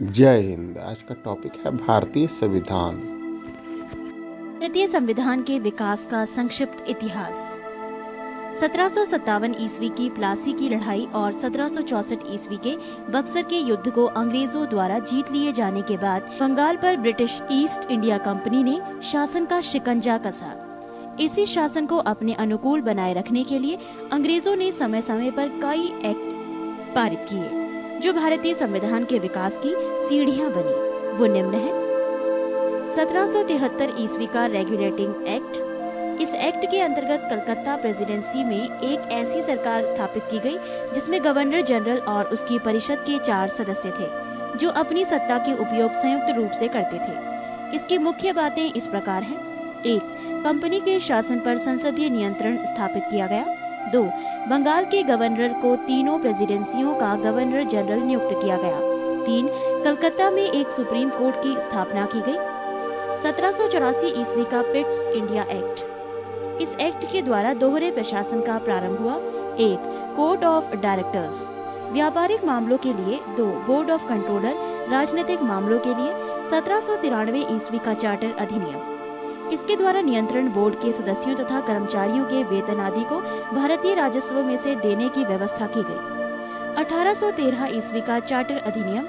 जय हिंद। आज का टॉपिक है भारतीय संविधान। भारतीय संविधान के विकास का संक्षिप्त इतिहास। 1757 ईस्वी की प्लासी की लड़ाई और 1764 ईस्वी के बक्सर के युद्ध को अंग्रेजों द्वारा जीत लिए जाने के बाद बंगाल पर ब्रिटिश ईस्ट इंडिया कंपनी ने शासन का शिकंजा कसा। इसी शासन को अपने अनुकूल बनाए रखने के लिए अंग्रेजों ने समय समय पर कई एक्ट पारित किए जो भारतीय संविधान के विकास की सीढ़ियां बनी। वो निम्न है: 1773 ईस्वी का रेगुलेटिंग एक्ट। इस एक्ट के अंतर्गत कलकत्ता प्रेसिडेंसी में एक ऐसी सरकार स्थापित की गई जिसमें गवर्नर जनरल और उसकी परिषद के 4 सदस्य थे जो अपनी सत्ता के उपयोग संयुक्त रूप से करते थे। इसकी मुख्य बातें इस प्रकार हैं: 1. कंपनी के शासन पर संसदीय नियंत्रण स्थापित किया गया। 2. बंगाल के गवर्नर को तीनों प्रेसिडेंसियों का गवर्नर जनरल नियुक्त किया गया। 3. कलकत्ता में एक सुप्रीम कोर्ट की स्थापना की गई। 1784 ईस्वी का पिट्स इंडिया एक्ट। इस एक्ट के द्वारा दोहरे प्रशासन का प्रारंभ हुआ। 1. कोर्ट ऑफ डायरेक्टर्स व्यापारिक मामलों के लिए। 2. बोर्ड ऑफ कंट्रोलर राजनीतिक मामलों के लिए। 1793 ईस्वी का चार्टर अधिनियम। इसके द्वारा नियंत्रण बोर्ड के सदस्यों तथा कर्मचारियों के वेतन आदि को भारतीय राजस्व में से देने की व्यवस्था की गई। 1813 ईस्वी का चार्टर अधिनियम।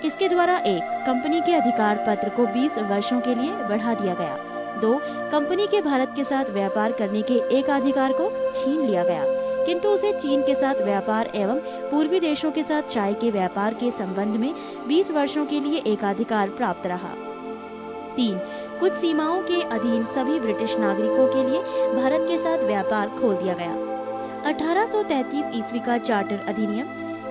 इसके द्वारा 1. कंपनी के अधिकार पत्र को 20 वर्षों के लिए बढ़ा दिया गया। 2. कंपनी के भारत के साथ व्यापार करने के एकाधिकार को छीन लिया गया, किंतु उसे चीन के साथ व्यापार एवं पूर्वी देशों के साथ चाय के व्यापार के संबंध में 20 वर्षों के लिए एकाधिकार प्राप्त रहा। 3. कुछ सीमाओं के अधीन सभी ब्रिटिश नागरिकों के लिए भारत के साथ व्यापार खोल दिया गया। 1833 ईस्वी का चार्टर अधिनियम।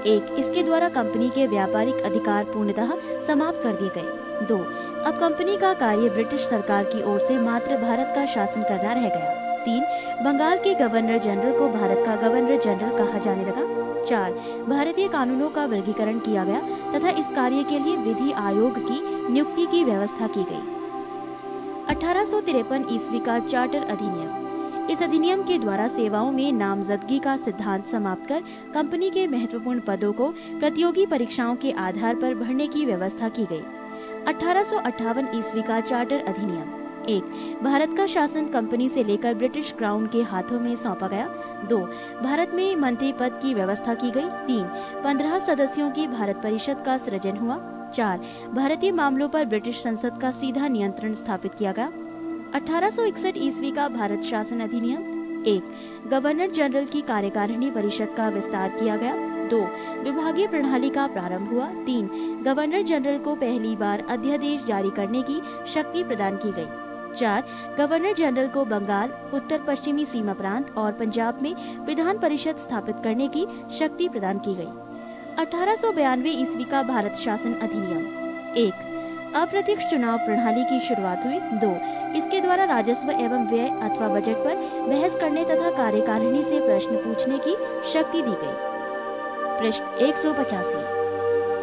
1. इसके द्वारा कंपनी के व्यापारिक अधिकार पूर्णतः समाप्त कर दिए गए। 2. अब कंपनी का कार्य ब्रिटिश सरकार की ओर से मात्र भारत का शासन करना रह गया। 3. बंगाल के गवर्नर जनरल को भारत का गवर्नर जनरल कहा जाने लगा। 4. भारतीय कानूनों का वर्गीकरण किया गया तथा इस कार्य के लिए विधि आयोग की नियुक्ति की व्यवस्था की गई। 1853 ईस्वी का चार्टर अधिनियम। इस अधिनियम के द्वारा सेवाओं में नामजदगी का सिद्धांत समाप्त कर कंपनी के महत्वपूर्ण पदों को प्रतियोगी परीक्षाओं के आधार पर भरने की व्यवस्था की गई। 1858 ईस्वी का चार्टर अधिनियम। 1. भारत का शासन कंपनी से लेकर ब्रिटिश क्राउन के हाथों में सौंपा गया। 2. भारत में मंत्री पद की व्यवस्था की गई। 3. 15 सदस्यों की भारत परिषद का सृजन हुआ। 4. भारतीय मामलों पर ब्रिटिश संसद का सीधा नियंत्रण स्थापित किया गया। 1861 ईस्वी का भारत शासन अधिनियम। 1. गवर्नर जनरल की कार्यकारिणी परिषद का विस्तार किया गया। 2. विभागीय प्रणाली का प्रारंभ हुआ। 3. गवर्नर जनरल को पहली बार अध्यादेश जारी करने की शक्ति प्रदान की गई। 4. गवर्नर जनरल को बंगाल, उत्तर पश्चिमी सीमा प्रांत और पंजाब में विधान परिषद स्थापित करने की शक्ति प्रदान की गई। 1892 ईस्वी का भारत शासन अधिनियम। 1. अप्रत्यक्ष चुनाव प्रणाली की शुरुआत हुई। 2. इसके द्वारा राजस्व एवं व्यय अथवा बजट पर बहस करने तथा कार्यकारिणी से प्रश्न पूछने की शक्ति दी गई। पृष्ठ 185।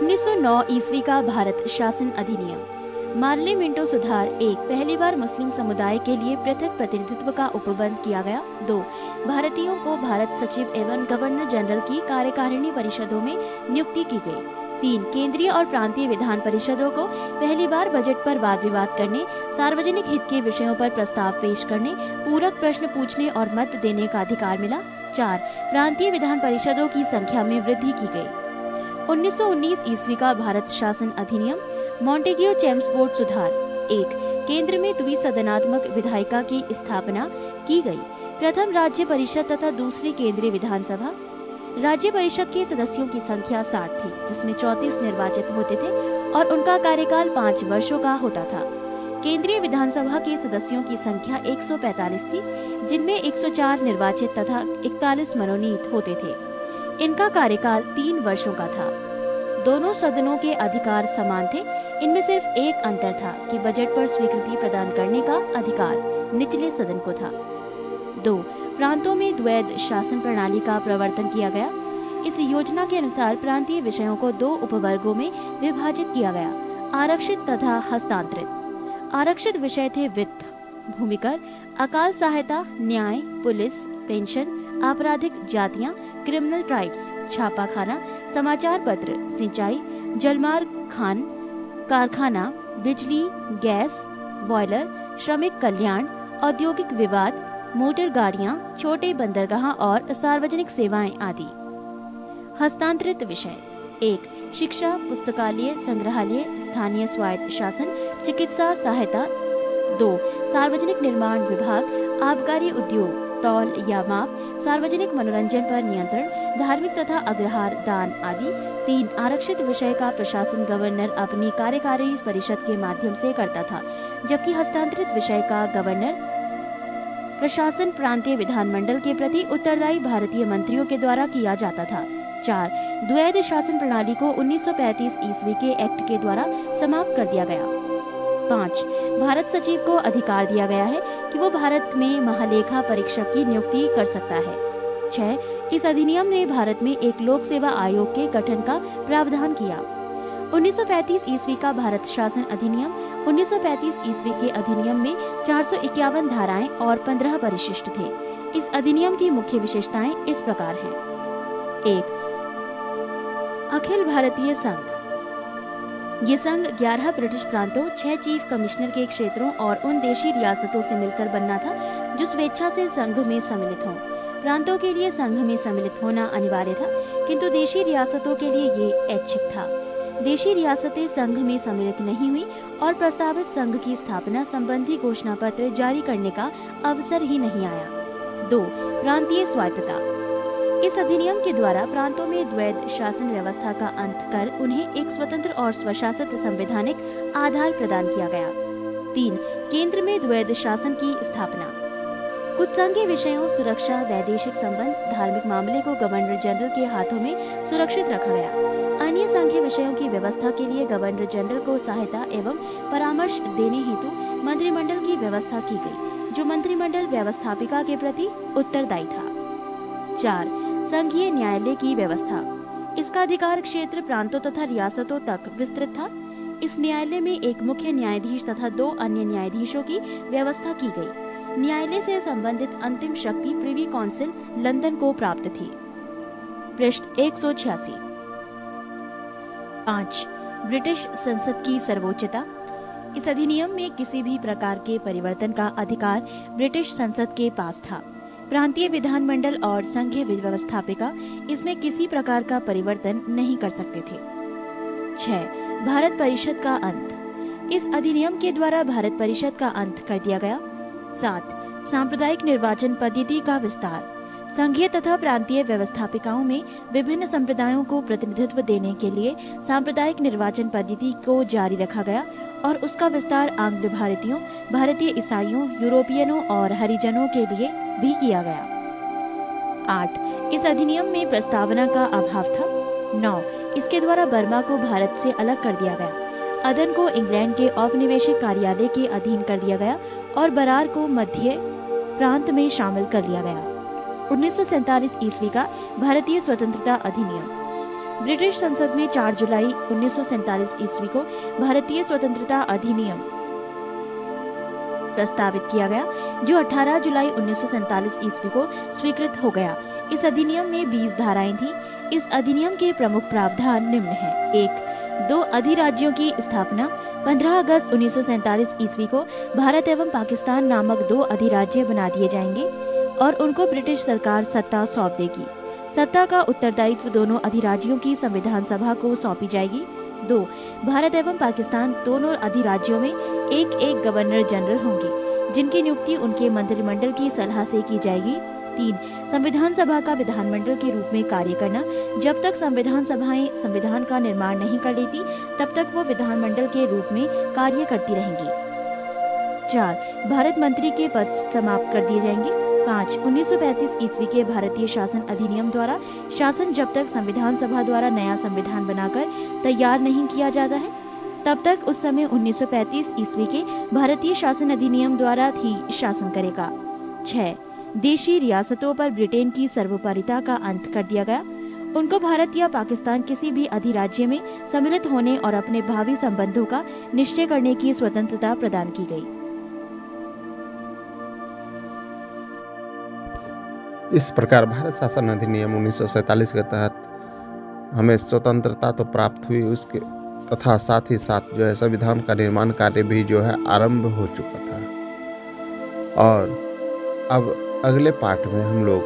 1909 ईस्वी का भारत शासन अधिनियम। मार्ले मिंटो सुधार। 1. पहली बार मुस्लिम समुदाय के लिए पृथक प्रतिनिधित्व का उपबंध किया गया। 2. भारतीयों को भारत सचिव एवं गवर्नर जनरल की कार्यकारिणी परिषदों में नियुक्ति की गई। 3. केंद्रीय और प्रांतीय विधान परिषदों को पहली बार बजट पर वाद विवाद करने, सार्वजनिक हित के विषयों पर प्रस्ताव पेश करने, पूरक प्रश्न पूछने और मत देने का अधिकार मिला। 4. प्रांतीय विधान परिषदों की संख्या में वृद्धि की गई। 1919 ईस्वी का भारत शासन अधिनियम। मॉन्टेग्यू चेम्सफोर्ड सुधार। 1. केंद्र में द्विसदनात्मक विधायिका की स्थापना की गई। प्रथम राज्य परिषद तथा दूसरी केंद्रीय विधानसभा। राज्य परिषद के सदस्यों की संख्या 60 थी, जिसमें 34 निर्वाचित होते थे और उनका कार्यकाल 5 वर्षों का होता था। केंद्रीय विधानसभा के सदस्यों की संख्या 145 थी, जिनमें 104 निर्वाचित तथा 41 मनोनीत होते थे। इनका कार्यकाल 3 वर्षों का था। दोनों सदनों के अधिकार समान थे। इनमें सिर्फ एक अंतर था कि बजट पर स्वीकृति प्रदान करने का अधिकार निचले सदन को था। 2. प्रांतों में द्वैध शासन प्रणाली का प्रवर्तन किया गया। इस योजना के अनुसार प्रांतीय विषयों को 2 उपवर्गों में विभाजित किया गया: आरक्षित तथा हस्तांतरित। आरक्षित विषय थे वित्त, भूमिकर, अकाल सहायता, न्याय, पुलिस, पेंशन, आपराधिक जातियां, क्रिमिनल ट्राइब्स, छापाखाना, समाचार पत्र, सिंचाई, जलमार्ग, खान, कारखाना, बिजली, गैस, बॉयलर, श्रमिक कल्याण, औद्योगिक विवाद, मोटर गाड़ियां, छोटे बंदरगाह और सार्वजनिक सेवाएं आदि। हस्तांतरित विषय 1. शिक्षा, पुस्तकालय, संग्रहालय, स्थानीय स्वायत्त शासन, चिकित्सा सहायता। 2. सार्वजनिक निर्माण विभाग, आबकारी उद्योग, तौल या माप, सार्वजनिक मनोरंजन पर नियंत्रण, धार्मिक तथा अग्रहार दान आदि। 3. आरक्षित विषय का प्रशासन गवर्नर अपनी कार्यकारी परिषद के माध्यम से करता था, जबकि हस्तांतरित विषय का गवर्नर प्रशासन प्रांतीय विधानमंडल के प्रति उत्तरदायी भारतीय मंत्रियों के द्वारा किया जाता था। 4. द्वैध शासन प्रणाली को 1935 ईस्वी के एक्ट के द्वारा समाप्त कर दिया गया। 5. भारत सचिव को अधिकार दिया गया है कि वो भारत में महालेखा परीक्षक की नियुक्ति कर सकता है। 6. इस अधिनियम ने भारत में एक लोक सेवा आयोग के गठन का प्रावधान किया। 1935 ईस्वी का भारत शासन अधिनियम। 1935 ईस्वी के अधिनियम में 451 धाराएं और 15 परिशिष्ट थे। इस अधिनियम की मुख्य विशेषताएं इस प्रकार हैं। 1. अखिल भारतीय संघ। ये संघ 11 ब्रिटिश प्रांतों, 6 चीफ कमिश्नर के क्षेत्रों और उन देशी रियासतों से मिलकर बनना था जो स्वेच्छा से संघ में सम्मिलित हों। प्रांतों के लिए संघ में सम्मिलित होना अनिवार्य था, किंतु देशी रियासतों के लिए ये ऐच्छिक था। देशी रियासतें संघ में सम्मिलित नहीं हुई और प्रस्तावित संघ की स्थापना संबंधी घोषणा पत्र जारी करने का अवसर ही नहीं आया। 2. प्रांतीय स्वायत्तता। इस अधिनियम के द्वारा प्रांतों में द्वैध शासन व्यवस्था का अंत कर उन्हें एक स्वतंत्र और स्वशासित संवैधानिक आधार प्रदान किया गया। 3. केंद्र में द्वैध शासन की स्थापना। कुछ संघीय विषयों, सुरक्षा, वैदेशिक संबंध, धार्मिक मामले को गवर्नर जनरल के हाथों में सुरक्षित रखा गया। अन्य संघीय विषयों की व्यवस्था के लिए गवर्नर जनरल को सहायता एवं परामर्श देने हेतु मंत्रिमंडल की व्यवस्था की गई, जो मंत्रिमंडल व्यवस्थापिका के प्रति उत्तरदायी था। 4. संघीय न्यायालय की व्यवस्था। इसका अधिकार क्षेत्र प्रांतों तथा रियासतों तक विस्तृत था। इस न्यायालय में एक मुख्य न्यायाधीश तथा 2 अन्य न्यायाधीशों की व्यवस्था की गई। न्यायालय से संबंधित अंतिम शक्ति प्रिवी काउंसिल लंदन को प्राप्त थी। पृष्ठ 186। 5. ब्रिटिश संसद की सर्वोच्चता। इस अधिनियम में किसी भी प्रकार के परिवर्तन का अधिकार ब्रिटिश संसद के पास था। प्रांतीय विधानमंडल और संघीय व्यवस्थापिका इसमें किसी प्रकार का परिवर्तन नहीं कर सकते थे। 6. भारत परिषद का अंत। इस अधिनियम के द्वारा भारत परिषद का अंत कर दिया गया। 7. सांप्रदायिक निर्वाचन पद्धति का विस्तार। संघीय तथा प्रांतीय व्यवस्थापिकाओं में विभिन्न संप्रदायों को प्रतिनिधित्व देने के लिए सांप्रदायिक निर्वाचन पद्धति को जारी रखा गया और उसका विस्तार आंग्ल भारतीयों, भारतीय ईसाइयों, यूरोपियनों और हरिजनों के लिए भी किया गया। 8. इस अधिनियम में प्रस्तावना का अभाव था। 9. इसके द्वारा बर्मा को भारत से अलग कर दिया गया। अदन को इंग्लैंड के औपनिवेशिक कार्यालय के अधीन कर दिया गया और बरार को मध्य प्रांत में शामिल कर लिया गया। 1947 ईस्वी का भारतीय स्वतंत्रता अधिनियम। ब्रिटिश संसद में 4 जुलाई 1947 ईस्वी को भारतीय स्वतंत्रता अधिनियम प्रस्तावित किया गया, जो 18 जुलाई 1947 ईस्वी को स्वीकृत हो गया। इस अधिनियम में 20 धाराएं थी। इस अधिनियम के प्रमुख प्रावधान निम्न हैं। 1. 2 अधिराज्यों की स्थापना। 15 अगस्त 1947 ईस्वी को भारत एवं पाकिस्तान नामक 2 अधिराज्य बना दिए जाएंगे और उनको ब्रिटिश सरकार सत्ता सौंप देगी। सत्ता का उत्तरदायित्व दोनों अधिराज्यों की संविधान सभा को सौंपी जाएगी। 2. भारत एवं पाकिस्तान दोनों अधिराज्यों में एक गवर्नर जनरल होंगे, जिनकी नियुक्ति उनके मंत्रिमंडल की सलाह से की जाएगी। 3. संविधान सभा का विधानमंडल के रूप में कार्य करना। जब तक संविधान सभाएं संविधान का निर्माण नहीं कर लेती, तब तक वो विधानमंडल के रूप में कार्य करती रहेंगी। 4. भारत मंत्री के पद समाप्त कर दिए जाएंगे। 5. 1935 ईस्वी के भारतीय शासन अधिनियम द्वारा शासन जब तक संविधान सभा द्वारा नया संविधान बनाकर तैयार नहीं किया जाता है, तब तक उस समय 1935 ईस्वी के भारतीय शासन अधिनियम द्वारा ही शासन करेगा। 6. देशी रियासतों पर ब्रिटेन की सर्वोपरिता का अंत कर दिया गया। उनको भारत या पाकिस्तान किसी भी अधिराज्य में सम्मिलित होने और अपने भावी संबंधों का निश्चय करने की स्वतंत्रता प्रदान की गई। इस प्रकार भारत शासन अधिनियम 1947 के तहत हमें स्वतंत्रता तो प्राप्त हुई, उसके तथा साथ ही साथ जो है संविधान का निर्माण कार्य भी जो है आरंभ हो चुका था। और अब अगले पार्ट में हम लोग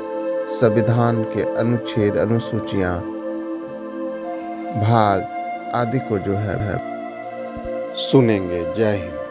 संविधान के अनुच्छेद, अनुसूचियां, भाग आदि को जो है सुनेंगे। जय हिंद।